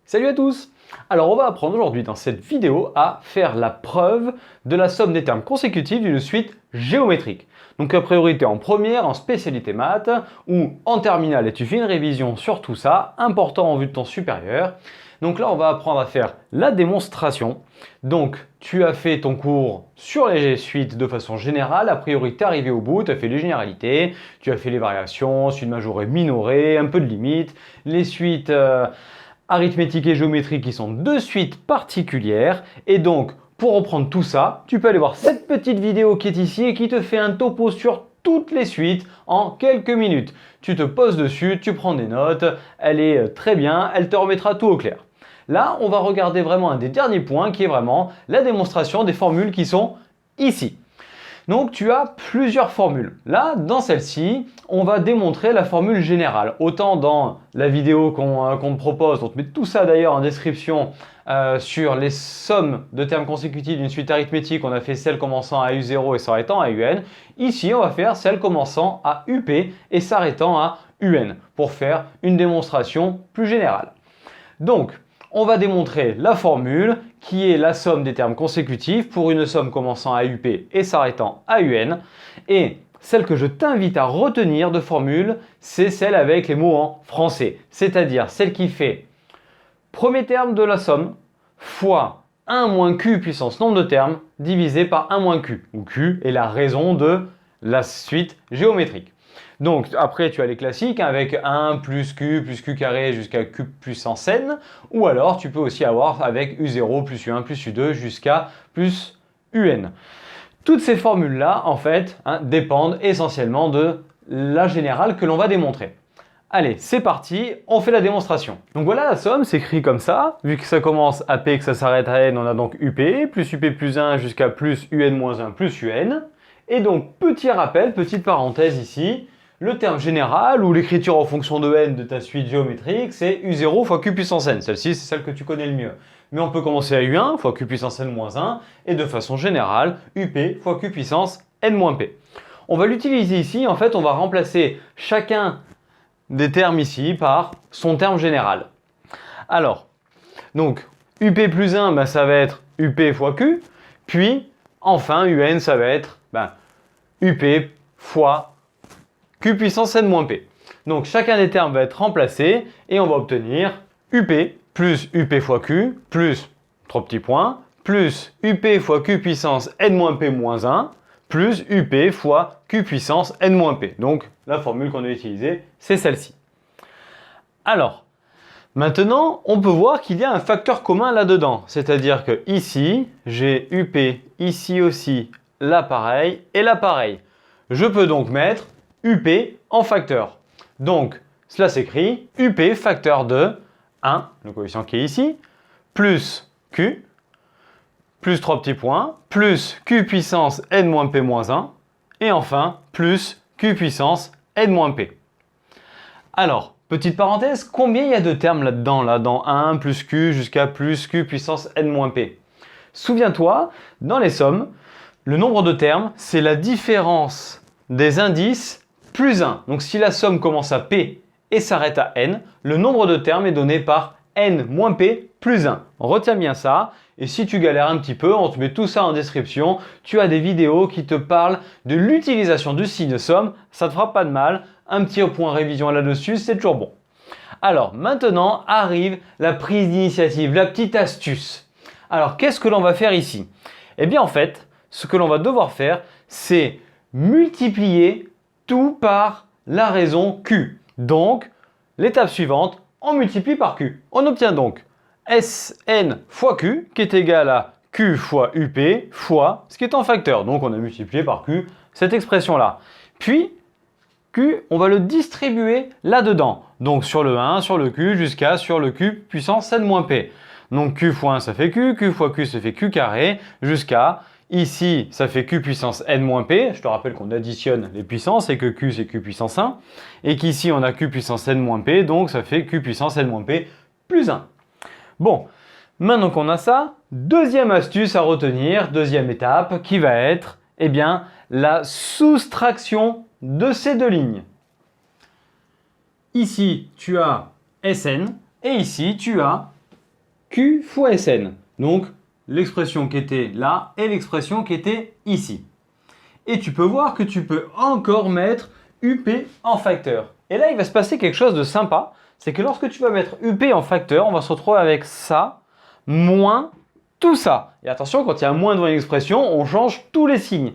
Salut à tous! Alors on va apprendre aujourd'hui dans cette vidéo à faire la preuve de la somme des termes consécutifs d'une suite géométrique. Donc a priori tu es en première, en spécialité maths ou en terminale et tu fais une révision sur tout ça, important en vue de ton supérieur. Donc là on va apprendre à faire la démonstration. Donc tu as fait ton cours sur les suites de façon générale, a priori tu es arrivé au bout, tu as fait les généralités, tu as fait les variations, suite majorée, minorée, un peu de limite, les suites arithmétique et géométrie qui sont deux suites particulières. Et donc, pour reprendre tout ça, tu peux aller voir cette petite vidéo qui est ici et qui te fait un topo sur toutes les suites en quelques minutes. Tu te poses dessus, tu prends des notes, elle est très bien, elle te remettra tout au clair. Là, on va regarder vraiment un des derniers points qui est vraiment la démonstration des formules qui sont ici. Donc tu as plusieurs formules. Là, dans celle-ci, on va démontrer la formule générale. Autant dans la vidéo qu'on te propose, on te met tout ça d'ailleurs en description sur les sommes de termes consécutifs d'une suite arithmétique, on a fait celle commençant à U0 et s'arrêtant à UN. Ici, on va faire celle commençant à UP et s'arrêtant à UN pour faire une démonstration plus générale. Donc, on va démontrer la formule qui est la somme des termes consécutifs pour une somme commençant à UP et s'arrêtant à UN. Et celle que je t'invite à retenir de formule, c'est celle avec les mots en français. C'est-à-dire celle qui fait premier terme de la somme fois 1 moins Q puissance nombre de termes divisé par 1 moins Q, où Q est la raison de la suite géométrique. Donc après tu as les classiques avec 1 plus Q carré jusqu'à Q puissance n, ou alors tu peux aussi avoir avec U0 plus U1 plus U2 jusqu'à plus UN. Toutes ces formules-là en fait dépendent essentiellement de la générale que l'on va démontrer. Allez, c'est parti, on fait la démonstration. Donc voilà la somme, c'est écrit comme ça. Vu que ça commence à P et que ça s'arrête à N, on a donc UP plus 1 jusqu'à plus UN moins 1 plus UN. Et donc, petit rappel, petite parenthèse ici, le terme général ou l'écriture en fonction de n de ta suite géométrique, c'est U0 fois Q puissance n. Celle-ci, c'est celle que tu connais le mieux. Mais on peut commencer à U1 fois Q puissance n moins 1 et de façon générale, UP fois Q puissance n moins P. On va l'utiliser ici, en fait, on va remplacer chacun des termes ici par son terme général. Alors, donc, UP plus 1, ça va être UP fois Q, puis enfin, UN, ça va être UP fois Q puissance n moins P. Donc chacun des termes va être remplacé et on va obtenir UP plus UP fois Q plus, 3 petits points, plus UP fois Q puissance n moins P moins 1 plus UP fois Q puissance n moins P. Donc la formule qu'on a utilisée, c'est celle-ci. Alors, maintenant, on peut voir qu'il y a un facteur commun là-dedans. C'est-à-dire que ici, j'ai UP, ici aussi, là pareil et là pareil. Je peux donc mettre UP en facteur. Donc, cela s'écrit UP facteur de 1, le coefficient qui est ici, plus Q, plus 3 petits points, plus Q puissance n moins P moins 1, et enfin, plus Q puissance n moins P. Alors, petite parenthèse, combien il y a de termes là-dedans, là, dans 1 plus Q jusqu'à plus Q puissance n moins P? Souviens-toi, dans les sommes, le nombre de termes, c'est la différence des indices plus 1. Donc si la somme commence à P et s'arrête à N, le nombre de termes est donné par N moins P plus 1. Retiens bien ça. Et si tu galères un petit peu, on te met tout ça en description. Tu as des vidéos qui te parlent de l'utilisation du signe somme. Ça ne te fera pas de mal. Un petit point révision là-dessus, c'est toujours bon. Alors maintenant arrive la prise d'initiative, la petite astuce. Alors qu'est-ce que l'on va faire ici? Eh bien en fait, ce que l'on va devoir faire, c'est multiplier tout par la raison Q. Donc, l'étape suivante, on multiplie par Q. On obtient donc Sn fois Q qui est égal à Q fois UP fois ce qui est en facteur. Donc, on a multiplié par Q cette expression-là. Puis, Q, on va le distribuer là-dedans. Donc, sur le 1, sur le Q, jusqu'à sur le Q puissance n moins P. Donc, Q fois 1, ça fait Q fois Q, ça fait Q carré, jusqu'à... Ici, ça fait Q puissance n moins P. Je te rappelle qu'on additionne les puissances et que Q, c'est Q puissance 1. Et qu'ici, on a Q puissance n moins P. Donc, ça fait Q puissance n moins P plus 1. Bon, maintenant qu'on a ça, deuxième astuce à retenir, deuxième étape, qui va être, eh bien, la soustraction de ces deux lignes. Ici, tu as Sn et ici, tu as Q fois Sn. Donc, l'expression qui était là et l'expression qui était ici. Et tu peux voir que tu peux encore mettre UP en facteur. Et là, il va se passer quelque chose de sympa. C'est que lorsque tu vas mettre UP en facteur, on va se retrouver avec ça, moins tout ça. Et attention, quand il y a un moins devant une expression, on change tous les signes.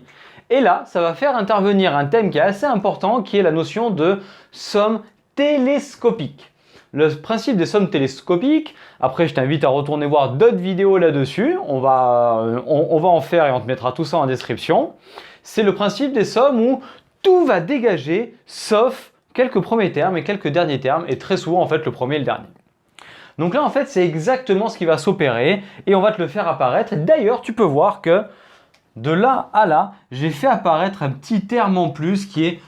Et là, ça va faire intervenir un thème qui est assez important, qui est la notion de somme télescopique. Le principe des sommes télescopiques, après je t'invite à retourner voir d'autres vidéos là-dessus, on va en faire et on te mettra tout ça en description. C'est le principe des sommes où tout va dégager sauf quelques premiers termes et quelques derniers termes, et très souvent en fait le premier et le dernier. Donc là en fait c'est exactement ce qui va s'opérer et on va te le faire apparaître. D'ailleurs tu peux voir que de là à là, j'ai fait apparaître un petit terme en plus qui est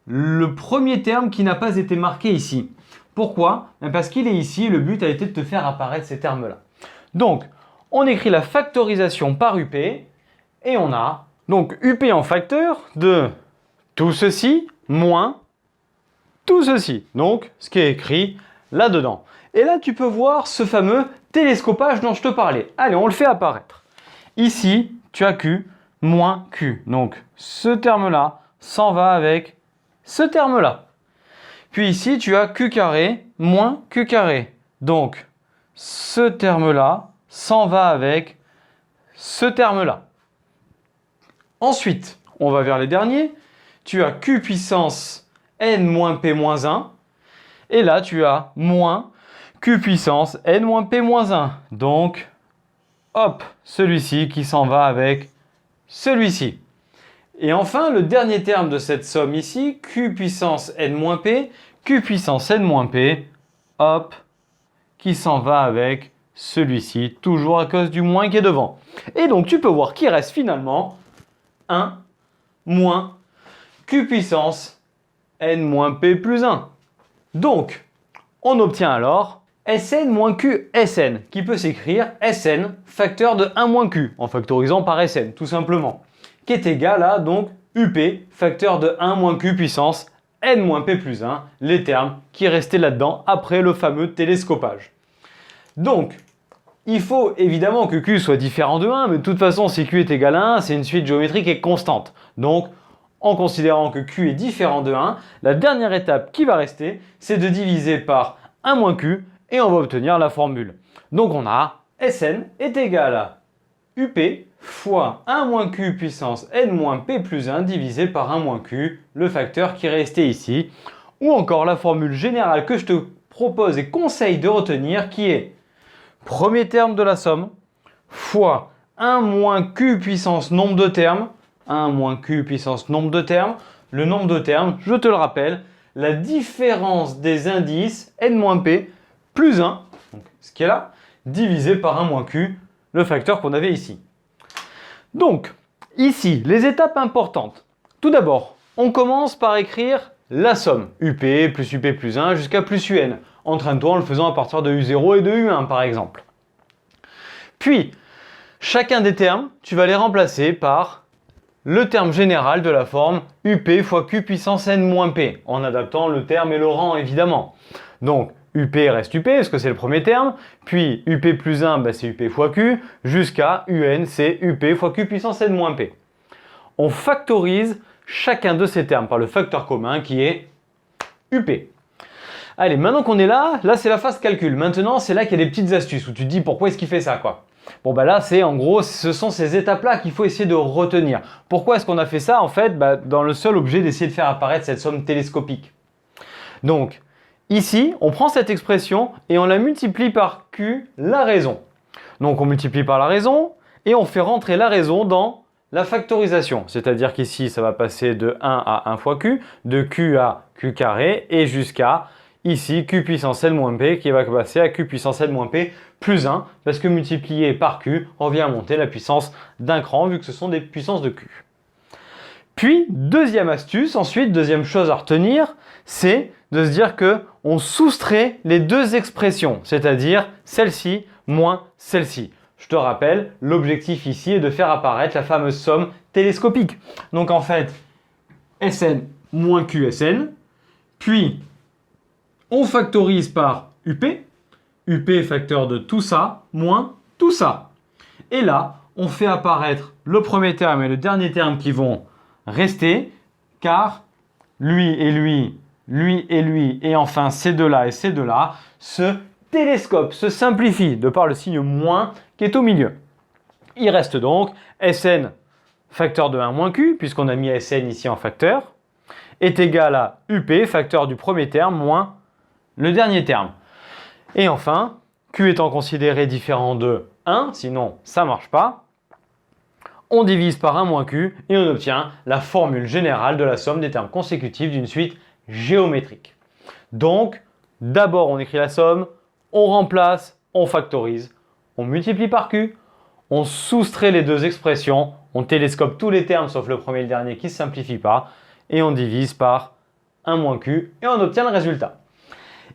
le premier terme qui n'a pas été marqué ici. Pourquoi? Parce qu'il est ici, le but a été de te faire apparaître ces termes-là. Donc, on écrit la factorisation par UP et on a donc UP en facteur de tout ceci moins tout ceci. Donc, ce qui est écrit là-dedans. Et là, tu peux voir ce fameux télescopage dont je te parlais. Allez, on le fait apparaître. Ici, tu as Q moins Q. Donc, ce terme-là s'en va avec ce terme-là. Puis ici, tu as Q carré moins Q carré. Donc, ce terme-là s'en va avec ce terme-là. Ensuite, on va vers les derniers. Tu as Q puissance n moins P moins 1. Et là, tu as moins Q puissance n moins P moins 1. Donc, hop, celui-ci qui s'en va avec celui-ci. Et enfin, le dernier terme de cette somme ici, Q puissance n moins P, Q puissance n moins P, hop, qui s'en va avec celui-ci, toujours à cause du moins qui est devant. Et donc, tu peux voir qu'il reste finalement 1 moins Q puissance n moins P plus 1. Donc, on obtient alors Sn moins Q Sn, qui peut s'écrire Sn facteur de 1 moins Q, en factorisant par Sn, tout simplement, qui est égal à donc UP facteur de 1 moins Q puissance n moins P plus 1, les termes qui restaient là-dedans après le fameux télescopage. Donc, il faut évidemment que Q soit différent de 1, mais de toute façon, si Q est égal à 1, c'est une suite géométrique et constante. Donc, en considérant que Q est différent de 1, la dernière étape qui va rester, c'est de diviser par 1 moins Q et on va obtenir la formule. Donc on a Sn est égal à UP fois 1 moins Q puissance n moins P plus 1 divisé par 1 moins Q, le facteur qui est resté ici. Ou encore la formule générale que je te propose et conseille de retenir qui est premier terme de la somme fois 1 moins Q puissance nombre de termes, 1 moins Q puissance nombre de termes. Le nombre de termes, je te le rappelle, la différence des indices n moins P plus 1, donc ce qui est là, divisé par 1 moins Q, le facteur qu'on avait ici. Donc, ici, les étapes importantes. Tout d'abord, on commence par écrire la somme, UP plus UP plus 1 jusqu'à plus UN. Entraîne-toi en le faisant à partir de U0 et de U1 par exemple. Puis, chacun des termes, tu vas les remplacer par le terme général de la forme UP fois Q puissance n moins P, en adaptant le terme et le rang évidemment. Donc, UP reste UP, parce que c'est le premier terme, puis UP plus 1, c'est UP fois Q, jusqu'à UN, c'est UP fois Q puissance n moins P. On factorise chacun de ces termes par le facteur commun qui est UP. Allez, maintenant qu'on est là c'est la phase calcul. Maintenant, c'est là qu'il y a des petites astuces où tu te dis pourquoi est-ce qu'il fait ça, quoi. Bon, là, c'est en gros, ce sont ces étapes-là qu'il faut essayer de retenir. Pourquoi est-ce qu'on a fait ça, en fait, dans le seul objet d'essayer de faire apparaître cette somme télescopique. Donc, ici, on prend cette expression et on la multiplie par Q, la raison. Donc, on multiplie par la raison et on fait rentrer la raison dans la factorisation. C'est-à-dire qu'ici, ça va passer de 1 à 1 fois Q, de Q à Q carré et jusqu'à ici Q puissance n moins P qui va passer à Q puissance n moins P plus 1 parce que multiplié par Q revient à monter la puissance d'un cran vu que ce sont des puissances de Q. Puis, deuxième astuce, ensuite, deuxième chose à retenir, c'est de se dire que on soustrait les deux expressions, c'est-à-dire celle-ci moins celle-ci. Je te rappelle, l'objectif ici est de faire apparaître la fameuse somme télescopique. Donc en fait, Sn moins QSN, puis on factorise par UP. UP facteur de tout ça moins tout ça. Et là, on fait apparaître le premier terme et le dernier terme qui vont rester, car lui et lui, lui et lui, et enfin ces deux-là et ces deux-là, se télescopent, se simplifient de par le signe moins qui est au milieu. Il reste donc Sn facteur de 1 moins Q, puisqu'on a mis Sn ici en facteur, est égal à UP facteur du premier terme moins le dernier terme. Et enfin, Q étant considéré différent de 1, sinon ça ne marche pas, on divise par 1 moins Q et on obtient la formule générale de la somme des termes consécutifs d'une suite géométrique. Donc, d'abord on écrit la somme, on remplace, on factorise, on multiplie par Q, on soustrait les deux expressions, on télescope tous les termes sauf le premier et le dernier qui ne se simplifient pas, et on divise par 1 moins Q et on obtient le résultat.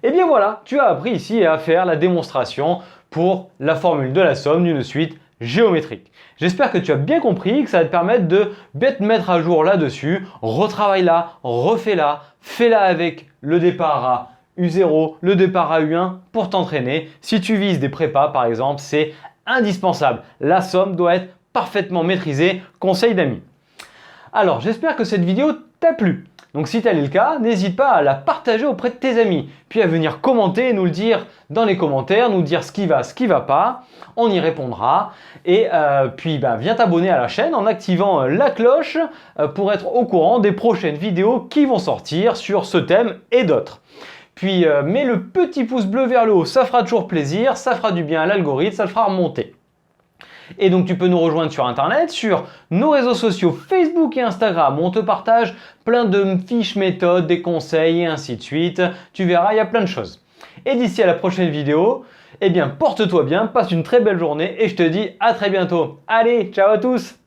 Et bien voilà, tu as appris ici à faire la démonstration pour la formule de la somme d'une suite géométrique. J'espère que tu as bien compris, que ça va te permettre de bien te mettre à jour là-dessus. Retravaille-la, refais-la, fais-la avec le départ à U0, le départ à U1 pour t'entraîner. Si tu vises des prépas par exemple, c'est indispensable. La somme doit être parfaitement maîtrisée, conseil d'amis. Alors j'espère que cette vidéo t'a plu. Donc si tel est le cas, n'hésite pas à la partager auprès de tes amis, puis à venir commenter et nous le dire dans les commentaires, nous dire ce qui va pas, on y répondra. Et puis viens t'abonner à la chaîne en activant la cloche pour être au courant des prochaines vidéos qui vont sortir sur ce thème et d'autres. Puis mets le petit pouce bleu vers le haut, ça fera toujours plaisir, ça fera du bien à l'algorithme, ça le fera remonter. Et donc tu peux nous rejoindre sur internet, sur nos réseaux sociaux Facebook et Instagram où on te partage plein de fiches méthodes, des conseils et ainsi de suite. Tu verras, il y a plein de choses. Et d'ici à la prochaine vidéo, eh bien porte-toi bien, passe une très belle journée et je te dis à très bientôt. Allez, ciao à tous!